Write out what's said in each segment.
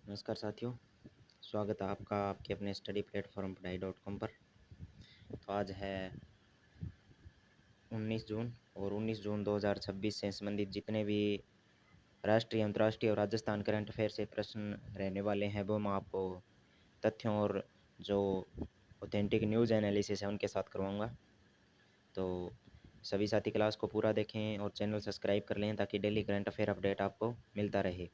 नमस्कार साथियों, स्वागत है आपका आपके अपने स्टडी प्लेटफॉर्म पढ़ाई.com पर। तो आज है 19 जून और 19 जून 2026 से संबंधित जितने भी राष्ट्रीय, अंतर्राष्ट्रीय और राजस्थान करंट अफेयर से प्रश्न रहने वाले हैं वो मैं आपको तथ्यों और जो ऑथेंटिक न्यूज़ एनालिसिस है उनके साथ करवाऊँगा। तो सभी साथी क्लास को पूरा देखें और चैनल सब्सक्राइब कर लें ताकि डेली करंट अफेयर अपडेट आपको मिलता रहे।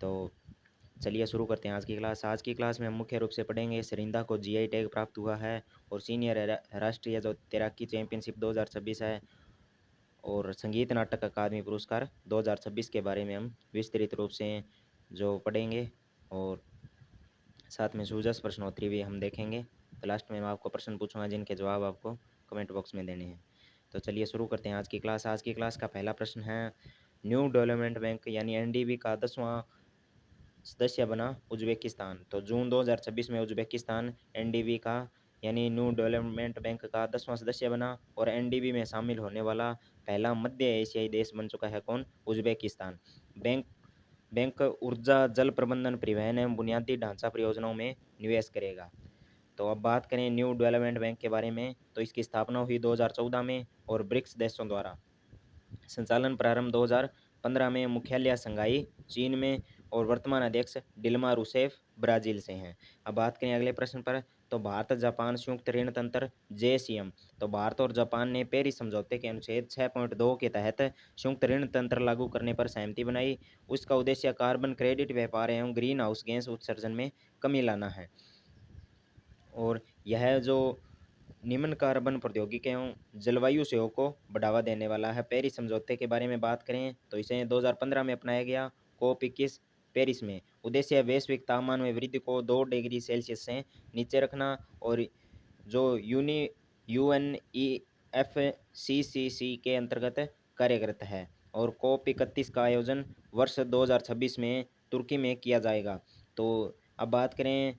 तो चलिए शुरू करते हैं आज की क्लास। आज की क्लास में हम मुख्य रूप से पढ़ेंगे सरिंदा को जीआई टैग प्राप्त हुआ है और सीनियर राष्ट्रीय जो तैराकी चैंपियनशिप 2026 है और संगीत नाटक अकादमी पुरस्कार 2026 के बारे में हम विस्तृत रूप से जो पढ़ेंगे और साथ में सूझस प्रश्नोत्तरी भी हम देखेंगे। तो लास्ट में मैं आपको प्रश्न पूछूंगा जिनके जवाब आपको कमेंट बॉक्स में देने हैं। तो चलिए शुरू करते हैं आज की क्लास। आज की क्लास का पहला प्रश्न है, न्यू डेवलपमेंट बैंक यानी एनडीबी का 10वां सदस्य बना उज्बेकिस्तान। तो जून 2026 में उज्बेकिस्तान एनडीबी का यानी न्यू डेवलपमेंट बैंक का 10वां सदस्य बना और एनडीबी में शामिल होने वाला पहला मध्य एशियाई देश बन चुका है। कौन? उज्बेकिस्तान। बैंक बैंक ऊर्जा, जल प्रबंधन, परिवहन एवं बुनियादी ढांचा परियोजनाओं में निवेश करेगा। तो अब बात करें न्यू डेवलपमेंट बैंक के बारे में, तो इसकी स्थापना हुई 2014 में और ब्रिक्स देशों द्वारा। संचालन प्रारंभ 2015 में। मुख्यालय शंघाई चीन में और वर्तमान अध्यक्ष डिल्मा रूसेफ ब्राजील से हैं। अब बात करें अगले प्रश्न पर, तो भारत जापान संयुक्त ऋण तंत्र जेसीएम। तो भारत और जापान ने पेरिस समझौते के अनुच्छेद 6.2 के तहत संयुक्त ऋण तंत्र लागू करने पर सहमति बनाई। उसका उद्देश्य कार्बन क्रेडिट व्यापार एवं ग्रीन हाउस गैस उत्सर्जन में कमी लाना है और यह जो निम्न कार्बन प्रौद्योगिकी एवं जलवायु सेवाओं को बढ़ावा देने वाला है। पेरिस समझौते के बारे में बात करें तो इसे 2015 में अपनाया गया। COP 21 पेरिस में। उद्देश्य है वैश्विक तापमान में वृद्धि को 2 डिग्री सेल्सियस से नीचे रखना और जो UNEFCCC के अंतर्गत कार्यरत है। और COP 31 का आयोजन वर्ष 2026 में तुर्की में किया जाएगा। तो अब बात करें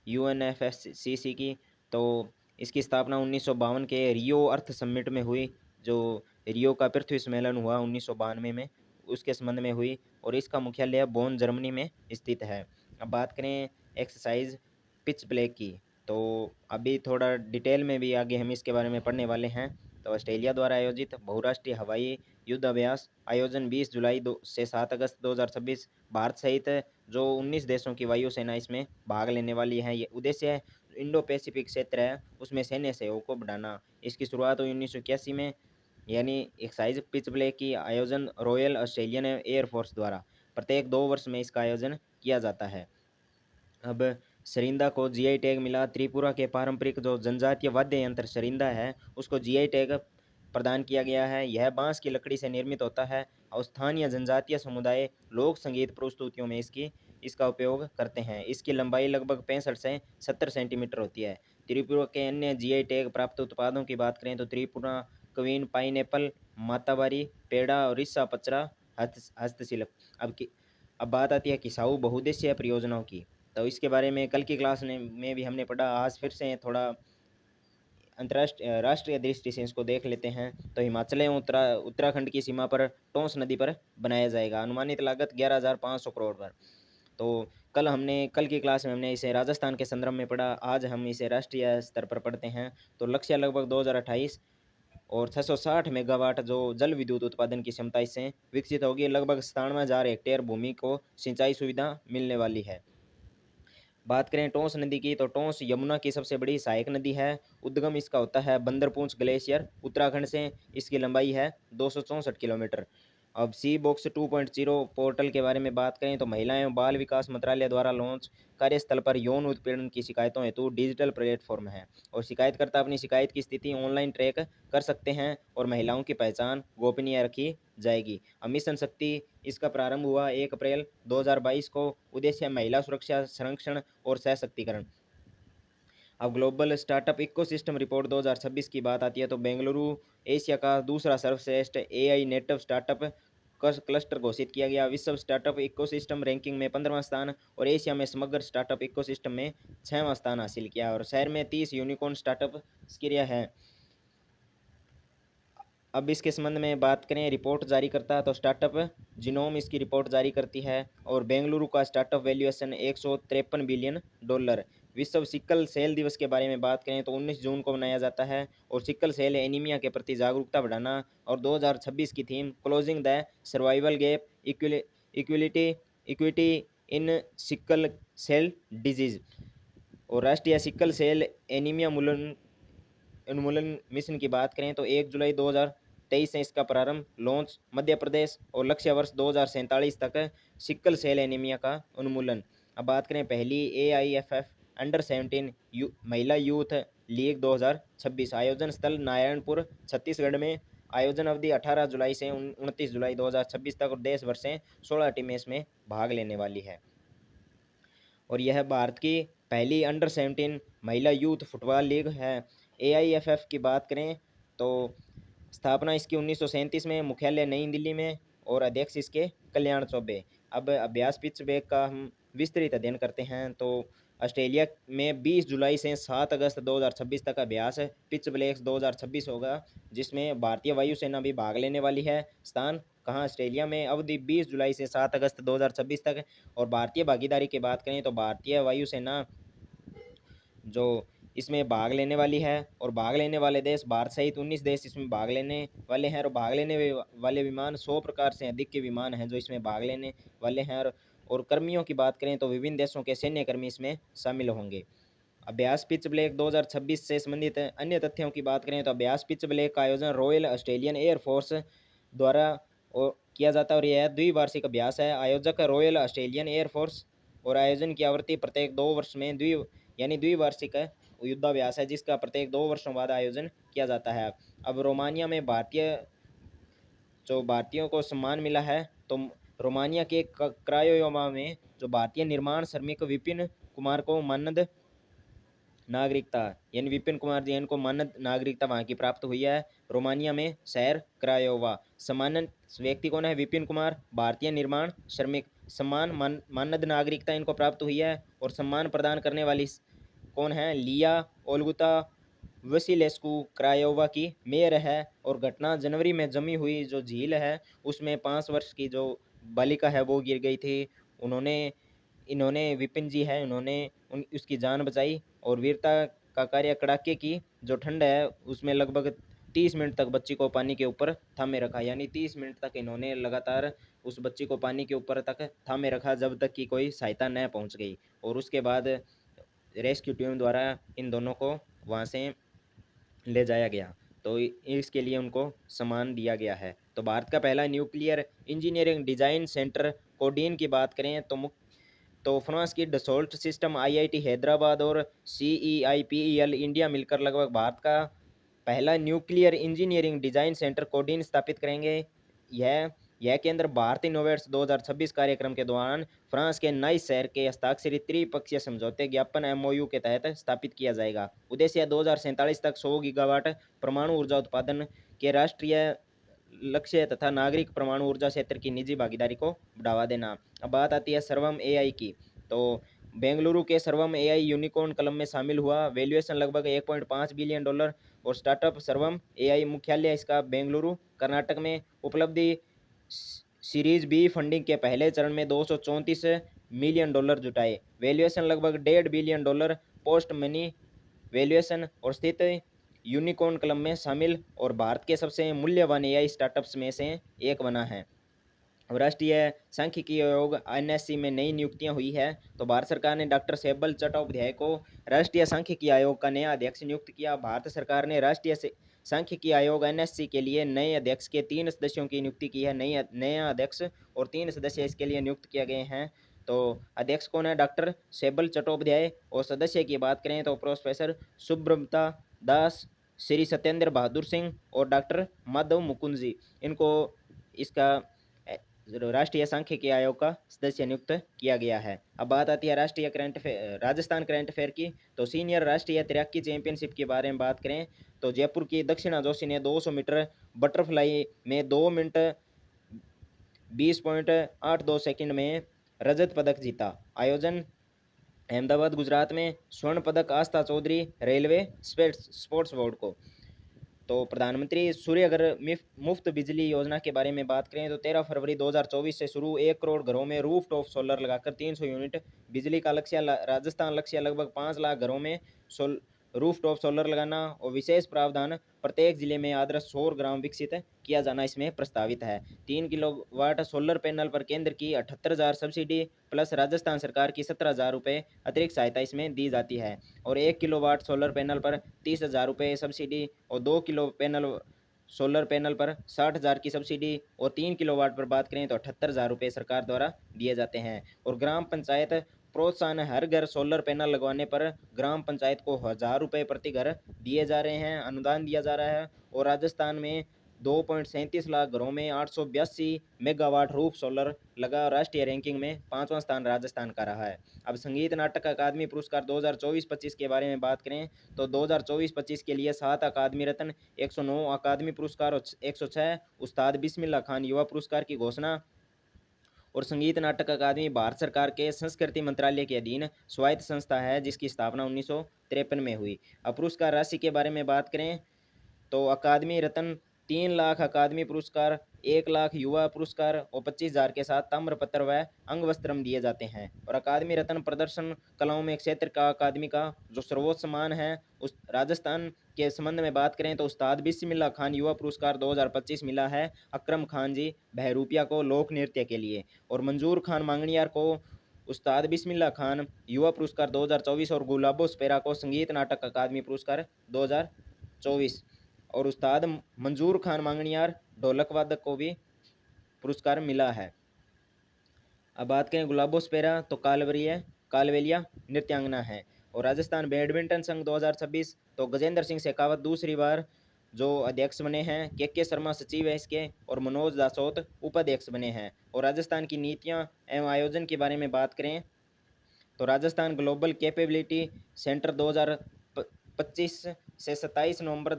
UNFCCC की, तो इसकी स्थापना 1952 के रियो अर्थ समिट में हुई। जो रियो का पृथ्वी सम्मेलन हुआ 1992 में, उसके संबंध में हुई और इसका मुख्यालय बोन जर्मनी में स्थित है। अब बात करें एक्सरसाइज पिच प्ले की, तो अभी थोड़ा डिटेल में भी आगे हम इसके बारे में पढ़ने वाले हैं। तो ऑस्ट्रेलिया द्वारा आयोजित बहुराष्ट्रीय हवाई युद्ध अभ्यास आयोजन 20 जुलाई से 7 अगस्त 2026। भारत सहित जो 19 देशों की वायुसेना इसमें भाग लेने वाली है। ये उद्देश्य है इंडो पैसिफिक क्षेत्र है उसमें सैन्य सहयोग को बढ़ाना। इसकी शुरुआत हुई 1981 में। यानी एक्साइज पिच प्ले की आयोजन रॉयल ऑस्ट्रेलियन एयरफोर्स द्वारा प्रत्येक 2 वर्ष में इसका आयोजन किया जाता है। अब सरिंदा को जीआई टैग मिला। त्रिपुरा के पारंपरिक जो जनजातीय वाद्य यंत्र सरिंदा है उसको जीआई टैग प्रदान किया गया है। यह बांस की लकड़ी से निर्मित होता है और स्थानीय जनजातीय समुदाय लोक संगीत प्रस्तुतियों में इसका उपयोग करते हैं। इसकी लंबाई लगभग 65 से 70 सेंटीमीटर होती है। त्रिपुरा के अन्य जीआई टैग प्राप्त उत्पादों की बात करें तो त्रिपुरा क्वीन पाइनएप्पल, मातावारी पेड़ा और रिस्सा पचरा हस्तशिल्प। अब बात आती है किसाऊ बहुउद्देशीय परियोजनाओं की। तो इसके बारे में कल की क्लास में भी हमने पढ़ा। आज फिर से थोड़ा अंतर्राष्ट्रीय राष्ट्रीय दृष्टि से इसको देख लेते हैं। तो हिमाचल एवं उत्तराखंड की सीमा पर टोंस नदी पर बनाया जाएगा। अनुमानित लागत 11,500 करोड़ पर। तो कल की क्लास में हमने इसे राजस्थान के संदर्भ में पढ़ा। आज हम इसे राष्ट्रीय स्तर पर पढ़ते हैं। तो लक्ष्य लगभग 2028 और 660 मेगावाट जो जल विद्युत उत्पादन की क्षमता इससे विकसित होगी। लगभग 97,000 हेक्टेयर भूमि को सिंचाई सुविधा मिलने वाली है। बात करें टोंस नदी की, तो टोंस यमुना की सबसे बड़ी सहायक नदी है। उद्गम इसका होता है बंदरपूंछ ग्लेशियर उत्तराखंड से। इसकी लंबाई है 264 किलोमीटर। अब सी बॉक्स 2.0 पोर्टल के बारे में बात करें तो महिला एवं बाल विकास मंत्रालय द्वारा लॉन्च कार्यस्थल पर यौन उत्पीड़न की शिकायतों हेतु डिजिटल प्लेटफॉर्म है और शिकायतकर्ता अपनी शिकायत की स्थिति ऑनलाइन ट्रैक कर सकते हैं और महिलाओं की पहचान गोपनीय रखी जाएगी। अब मिशन शक्ति इसका प्रारंभ हुआ 1 अप्रैल 2022 को। उद्देश्य महिला सुरक्षा, संरक्षण और सशक्तिकरण। अब ग्लोबल स्टार्टअप इकोसिस्टम रिपोर्ट 2026 की बात आती है तो बेंगलुरु एशिया का दूसरा सर्वश्रेष्ठ एआई नेटिव स्टार्टअप क्लस्टर घोषित किया गया। विश्व स्टार्टअप इकोसिस्टम रैंकिंग में 15वां स्थान और एशिया में समग्र स्टार्टअप इकोसिस्टम में 6वां स्थान हासिल किया और शहर में 30 यूनिकॉर्न स्टार्टअप सक्रिय है। अब इसके संबंध में बात करें, रिपोर्ट जारी करता है तो स्टार्टअप जिनोम इसकी रिपोर्ट जारी करती है। और बेंगलुरु का स्टार्टअप वैल्यूएशन 153 बिलियन डॉलर। विश्व सिकल सेल दिवस के बारे में बात करें तो 19 जून को मनाया जाता है और सिकल सेल एनीमिया के प्रति जागरूकता बढ़ाना। और 2026 की theme closing the survival gap equality equity in sickle cell disease. और राष्ट्रीय सिकल सेल एनीमिया उन्मूलन मिशन की बात करें तो 1 जुलाई 2023 से इसका प्रारंभ, लॉन्च मध्य प्रदेश और लक्ष्य वर्ष 2047 तक सिकल सेल एनीमिया का उन्मूलन। अब बात करें पहली AIFF अंडर-17 महिला यूथ लीग 2026। आयोजन स्थल नारायणपुर छत्तीसगढ़ में। आयोजन अवधि 18 जुलाई से 29 जुलाई 2026 तक और देश भर से 16 टीमें इसमें भाग लेने वाली है। और यह भारत की पहली अंडर-17 महिला यूथ फुटबॉल लीग है। AIFF की बात करें तो स्थापना इसकी 1937 में, मुख्यालय नई दिल्ली में और अध्यक्ष इसके कल्याण चौबे। अब अभ्यास पिच बैग का हम विस्तृत अध्ययन करते हैं तो ऑस्ट्रेलिया में 20 जुलाई से 7 अगस्त 2026 तक अभ्यास पिच ब्लैक्स 2026 होगा, जिसमें भारतीय वायुसेना भी भाग लेने वाली है। स्थान कहाँ? ऑस्ट्रेलिया में। अवधि 20 जुलाई से 7 अगस्त 2026 तक। और भारतीय भागीदारी की बात करें तो भारतीय वायुसेना जो इसमें भाग लेने वाली है और भाग लेने वाले देश भारत सहित 19 देश इसमें भाग लेने वाले हैं। और भाग लेने वाले विमान 100 प्रकार से अधिक के विमान हैं जो इसमें भाग लेने वाले हैं। और कर्मियों की बात करें तो विभिन्न देशों के सैन्य कर्मी इसमें शामिल होंगे। अभ्यास पिच ब्लैक 2026 से संबंधित अन्य तथ्यों की बात करें तो अभ्यास पिच ब्लैक का आयोजन रॉयल ऑस्ट्रेलियन एयरफोर्स द्वारा किया जाता है और यह द्विवार्षिक अभ्यास है। आयोजक रॉयल ऑस्ट्रेलियन एयरफोर्स और आयोजन की आवृत्ति प्रत्येक 2 वर्ष में द्विवार्षिक युद्धाभ्यास है, जिसका प्रत्येक 2 वर्षों बाद आयोजन किया जाता है। अब रोमानिया में भारतीयों को सम्मान मिला है तो रोमानिया के क्रायोवा में जो भारतीय निर्माण श्रमिक विपिन कुमार को मानद नागरिकता, यानी विपिन कुमार जी इनको मानद नागरिकता वहाँ की प्राप्त हुई है। रोमानिया में शहर क्रायोवा। सम्मानित व्यक्ति कौन है? विपिन कुमार, भारतीय निर्माण श्रमिक। मानद नागरिकता इनको प्राप्त हुई है। और सम्मान प्रदान करने वाली कौन है? लिया ओल्गुता वसिलेस्कू क्रायोवा की मेयर है। और घटना जनवरी में जमी हुई जो झील है उसमें 5 वर्ष की जो बालिका है वो गिर गई थी। इन्होंने विपिन जी है, इन्होंने उसकी जान बचाई। और वीरता का कार्य, कड़ाके की जो ठंड है उसमें लगभग 30 मिनट तक बच्ची को पानी के ऊपर थामे रखा, यानी 30 मिनट तक इन्होंने लगातार उस बच्ची को पानी के ऊपर तक थामे रखा जब तक कि कोई सहायता न पहुंच गई। और उसके बाद रेस्क्यू टीम द्वारा इन दोनों को वहां से ले जाया गया, तो इसके लिए उनको सम्मान दिया गया है। तो भारत का पहला nuclear engineering design centre codeine की बात करें तो फ्रांस की डसोल्ट सिस्टम, IIT हैदराबाद और CEIPEL इंडिया मिलकर लगभग भारत का पहला nuclear engineering design centre codeine स्थापित करेंगे। यह केंद्र भारत इनोवेट्स 2026 कार्यक्रम के दौरान फ्रांस के नाइस शहर के हस्ताक्षरित त्रिपक्षीय समझौते ज्ञापन MOU के तहत स्थापित किया जाएगा। उद्देश्य 2047 तक 100 गीगावाट परमाणु ऊर्जा उत्पादन के राष्ट्रीय लक्ष्य तथा नागरिक परमाणु ऊर्जा क्षेत्र की निजी भागीदारी को बढ़ावा देना। अब बात आती है सर्वम AI की, तो बेंगलुरु के सर्वम AI यूनिकॉर्न क्लब में शामिल हुआ। वैल्यूएशन लगभग 1.5 बिलियन डॉलर। और स्टार्टअप सर्वम AI मुख्यालय इसका बेंगलुरु कर्नाटक में। उपलब्धि सीरीज B फंडिंग के पहले चरण में 234 मिलियन डॉलर जुटाए। वैल्यूएशन लगभग 1.5 billion dollar post money valuation. और स्थित यूनिकॉर्न क्लब में शामिल और भारत के सबसे मूल्यवान AI स्टार्टअप्स में से एक बना है। राष्ट्रीय सांख्यिकी आयोग NSC में नई नियुक्तियां हुई है। तो भारत सरकार ने डॉक्टर शैबल चट्टोपाध्याय को राष्ट्रीय सांख्यिकी आयोग का नया अध्यक्ष नियुक्त किया। भारत सरकार ने राष्ट्रीय सांख्यिकी आयोग NSC के लिए नए अध्यक्ष के 3 सदस्यों की नियुक्ति की है। नया अध्यक्ष और 3 सदस्य इसके लिए नियुक्त किए गए हैं। तो अध्यक्ष कौन है? डॉक्टर शैबल चट्टोपाध्याय। और सदस्य की बात करें तो प्रोफेसर सुब्रमता दास, श्री सत्येंद्र बहादुर सिंह और डॉक्टर माधव मुकुंद जी, इनको इसका राष्ट्रीय सांख्यिकी आयोग का सदस्य नियुक्त किया गया है। अब बात आती है राजस्थान करंट अफेयर की, तो सीनियर राष्ट्रीय तैराकी चैंपियनशिप के बारे में बात करें तो जयपुर की दक्षिणा जोशी ने 200 मीटर बटरफ्लाई में 2 मिनट 20.82 सेकंड में रजत पदक जीता। आयोजन अहमदाबाद गुजरात में। स्वर्ण पदक आस्था चौधरी, रेलवे स्पोर्ट्स बोर्ड को। तो प्रधानमंत्री सूर्य घर मुफ्त बिजली योजना के बारे में बात करें तो 13 फरवरी 2024 से शुरू 1 करोड़ घरों में रूफ टॉप सोलर लगाकर 300 यूनिट बिजली का लक्ष्य। राजस्थान लक्ष्य लगभग 5 लाख घरों में सोल रूफ टॉप सोलर लगाना और विशेष प्रावधान प्रत्येक जिले में आदर्श सौर ग्राम विकसित किया जाना इसमें प्रस्तावित है। 3 किलोवाट सोलर पैनल पर केंद्र की 78,000 सब्सिडी प्लस राजस्थान सरकार की 17,000 रुपये अतिरिक्त सहायता इसमें दी जाती है। और 1 किलोवाट सोलर पैनल पर 30,000 रुपये सब्सिडी और 2 किलो सोलर पैनल पर 60,000 की सब्सिडी और 3 किलोवाट पर बात करें तो 78,000 रुपये सरकार द्वारा दिए जाते हैं। और ग्राम पंचायत प्रोत्साहन, हर घर सोलर पैनल लगवाने पर ग्राम पंचायत को 1,000 रुपये प्रति घर दिए जा रहे हैं, अनुदान दिया जा रहा है। और राजस्थान में 2.37 लाख घरों में 882 मेगावाट रूफ सोलर लगा। राष्ट्रीय रैंकिंग में 5वां स्थान राजस्थान का रहा है। अब संगीत नाटक अकादमी पुरस्कार 2024-25 के बारे में बात करें तो 2024-25 के लिए 7 अकादमी रत्न, 109 अकादमी पुरस्कार और 106 उस्ताद बिस्मिल्लाह खान युवा पुरस्कार की घोषणा। और संगीत नाटक अकादमी भारत सरकार के संस्कृति मंत्रालय के अधीन स्वायत्त संस्था है जिसकी स्थापना 1953 में हुई। अब पुरस्कार राशि के बारे में बात करें तो अकादमी रत्न 3 लाख अकादमी पुरस्कार, 1 लाख युवा पुरस्कार और 25,000 के साथ ताम्रपत्र व अंगवस्त्रम दिए जाते हैं। और अकादमी रत्न प्रदर्शन कलाओं में क्षेत्र का अकादमी का जो सर्वोच्च सम्मान है। उस राजस्थान के संबंध में बात करें तो उस्ताद बिस्मिल्लाह खान युवा पुरस्कार 2025 मिला है अकरम खान जी बहरूपिया को लोक नृत्य के लिए। और मंजूर खान मांगणियार को उस्ताद बिस्मिल्लाह खान युवा पुरस्कार 2024 और गुलाबो स्पेरा को संगीत नाटक अकादमी पुरस्कार 2024। और उस्ताद मंजूर खान मांगणियार ढोलक वादक को भी पुरस्कार मिला है। अब बात करें गुलाबो स्पेरा तो कालवेलिया नृत्यांगना है। और राजस्थान बैडमिंटन संघ 2026 तो गजेंद्र सिंह शेखावत दूसरी बार जो अध्यक्ष बने हैं, के शर्मा सचिव है इसके और मनोज दासोत उपाध्यक्ष बने हैं। और राजस्थान की नीतियां एवं आयोजन के बारे में बात करें तो राजस्थान ग्लोबल कैपेबिलिटी सेंटर 2025 से 27 नवंबर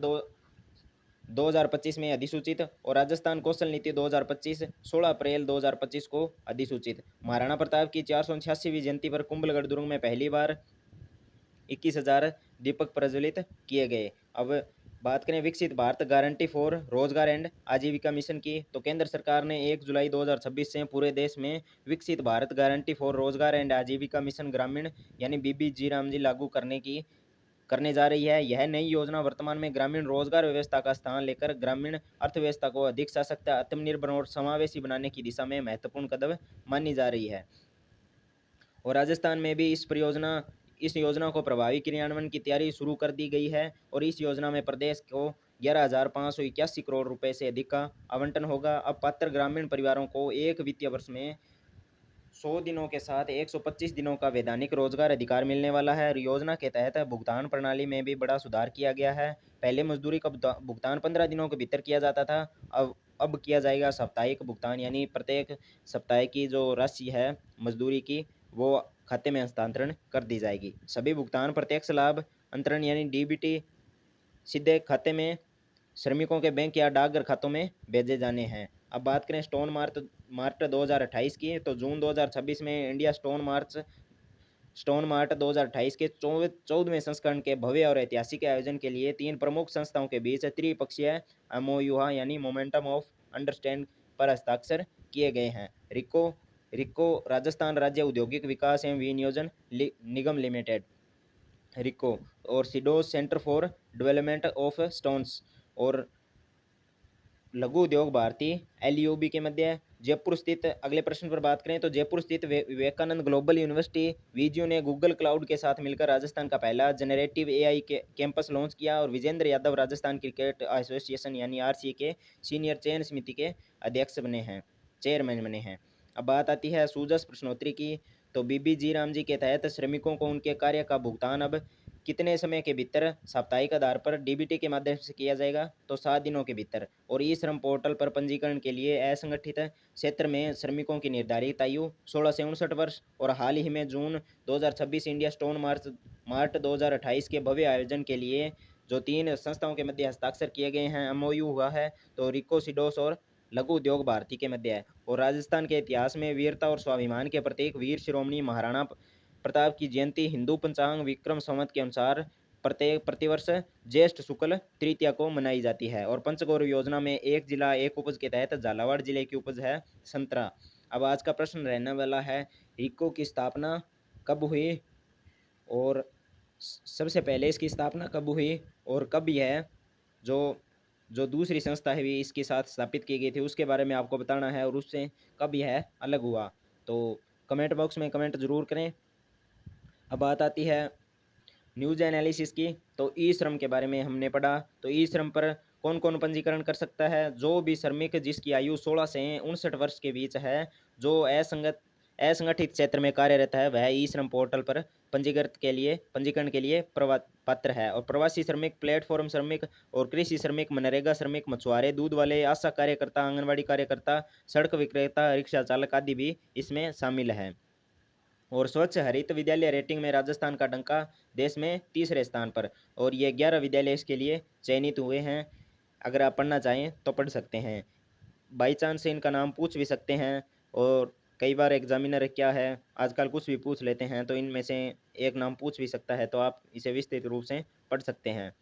2025 में अधिसूचित। और राजस्थान कौशल नीति 2025 16 अप्रैल 2025 को अधिसूचित। महाराणा प्रताप की 486वीं जयंती पर कुंभलगढ़ दुर्ग में पहली बार 21,000 दीपक प्रज्वलित किए गए। अब बात करें विकसित भारत गारंटी फॉर रोजगार एंड आजीविका मिशन की तो केंद्र सरकार ने 1 जुलाई 2026 से पूरे देश में विकसित भारत गारंटी फॉर रोजगार एंड आजीविका मिशन ग्रामीण यानी बीबीजी रामजी लागू करने जा रही है। यह नई योजना वर्तमान में ग्रामीण रोजगार व्यवस्था का स्थान लेकर ग्रामीण अर्थव्यवस्था को अधिक सशक्त, आत्मनिर्भर और समावेशी बनाने की दिशा में महत्वपूर्ण कदम मानी जा रही है। और राजस्थान में भी इस योजना को प्रभावी क्रियान्वयन की तैयारी शुरू कर दी गई है। और इस योजना में प्रदेश को 11,581 करोड़ रुपए से अधिक का आवंटन होगा। अब पात्र ग्रामीण परिवारों को एक वित्तीय वर्ष में 100 दिनों के साथ 125 दिनों का वैधानिक रोजगार अधिकार मिलने वाला है। योजना के तहत भुगतान प्रणाली में भी बड़ा सुधार किया गया है। पहले मजदूरी का भुगतान 15 दिनों के भीतर किया जाता था, अब किया जाएगा साप्ताहिक भुगतान, यानी प्रत्येक सप्ताह की जो राशि है मजदूरी की वो खाते में हस्तांतरण कर दी जाएगी। सभी भुगतान प्रत्यक्ष लाभ अंतरण यानी डीबीटी सीधे खाते में श्रमिकों के बैंक या डाकघर खातों में भेजे जाने हैं। अब बात करें स्टोन मार्ट 2028 की तो जून 2026 में इंडिया स्टोन मार्ट 2028 के 14वें संस्करण के भव्य और ऐतिहासिक आयोजन के लिए 3 प्रमुख संस्थाओं के बीच त्रिपक्षीय एमओयू यानी मोमेंटम ऑफ अंडरस्टैंड पर हस्ताक्षर किए गए हैं। रिको राजस्थान राज्य औद्योगिक विकास एवं विनियोजन निगम लिमिटेड रिको और CDOS centre for development of stones और लघु उद्योग भारती एलयूबी के मध्य जयपुर स्थित। अगले प्रश्न पर बात करें तो जयपुर स्थित विवेकानंद ग्लोबल यूनिवर्सिटी वीजियो ने गूगल क्लाउड के साथ मिलकर राजस्थान का पहला जनरेटिव एआई कैंपस लॉन्च किया। और विजेंद्र यादव राजस्थान क्रिकेट एसोसिएशन यानी आरसीए के सीनियर चयन समिति के चेयरमैन बने हैं। अब बात आती है सूजस प्रश्नोत्तरी की तो बीबीजी रामजी के तहत श्रमिकों को उनके कार्य का भुगतान अब कितने समय के भीतर साप्ताहिक आधार पर डीबीटी के माध्यम से किया जाएगा तो 7 दिनों के भीतर। और ई श्रम पोर्टल पर पंजीकरण के लिए असंगठित क्षेत्र में श्रमिकों की निर्धारित आयु 16 से 59 वर्ष। और हाल ही में जून 2026 इंडिया स्टोन मार्ट 2028 के भव्य आयोजन के लिए जो 3 संस्थाओं के मध्य हस्ताक्षर किए गए हैं एमओयू हुआ है तो रिको सिडोस और लघु उद्योग भारती के मध्य है। और राजस्थान के इतिहास में वीरता और स्वाभिमान के प्रतीक वीर शिरोमणि महाराणा प्रताप की जयंती हिंदू पंचांग विक्रम संवत के अनुसार प्रत्येक प्रतिवर्ष ज्येष्ठ शुक्ल तृतीया को मनाई जाती है। और पंचगौर योजना में एक जिला एक उपज के तहत झालावाड़ जिले की उपज है संतरा। अब आज का प्रश्न रहने वाला है, इक्को की स्थापना कब हुई और सबसे पहले इसकी स्थापना कब हुई और कब यह जो जो दूसरी संस्था है भी इसके साथ स्थापित की गई थी उसके बारे में आपको बताना है, और उससे कब यह अलग हुआ। तो कमेंट बॉक्स में कमेंट जरूर करें। अब बात आती है न्यूज एनालिसिस की। तो ई श्रम के बारे में हमने पढ़ा। तो ई श्रम पर कौन कौन पंजीकरण कर सकता है? जो भी श्रमिक जिसकी आयु 16 से 59 वर्ष के बीच है, जो असंगठित क्षेत्र में कार्यरत है, वह ई श्रम पोर्टल पर पंजीकरण के लिए पात्र है। और प्रवासी श्रमिक, प्लेटफॉर्म श्रमिक और कृषि श्रमिक, मनरेगा श्रमिक, मछुआरे, दूध वाले, आशा कार्यकर्ता, आंगनबाड़ी कार्यकर्ता, सड़क विक्रेता, रिक्शा चालक आदि भी इसमें शामिल हैं। और स्वच्छ हरित विद्यालय रेटिंग में राजस्थान का डंका देश में तीसरे स्थान पर। और ये 11 विद्यालय इसके लिए चयनित हुए हैं। अगर आप पढ़ना चाहें तो पढ़ सकते हैं। बाई चांस से इनका नाम पूछ भी सकते हैं। और कई बार एग्जामिनर क्या है आजकल कुछ भी पूछ लेते हैं, तो इनमें से एक नाम पूछ भी सकता है, तो आप इसे विस्तृत रूप से पढ़ सकते हैं।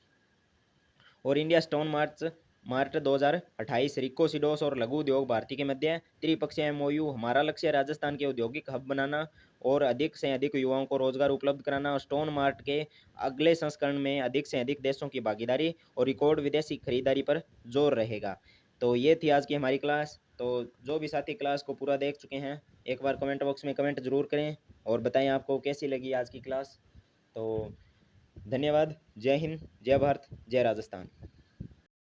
और इंडिया स्टोन मार्ट 2028 रिको सिडोस और लघु उद्योग भारती के मध्य त्रिपक्षीय एमओयू। हमारा लक्ष्य राजस्थान के औद्योगिक हब बनाना और अधिक से अधिक युवाओं को रोजगार उपलब्ध कराना। और स्टोन मार्ट के अगले संस्करण में अधिक से अधिक देशों की भागीदारी और रिकॉर्ड विदेशी खरीदारी पर जोर रहेगा। तो ये थी आज की हमारी क्लास। तो जो भी साथी क्लास को पूरा देख चुके हैं, एक बार कमेंट बॉक्स में कमेंट जरूर करें और बताएं आपको कैसी लगी आज की क्लास। तो धन्यवाद। जय हिंद, जय भारत, जय राजस्थान।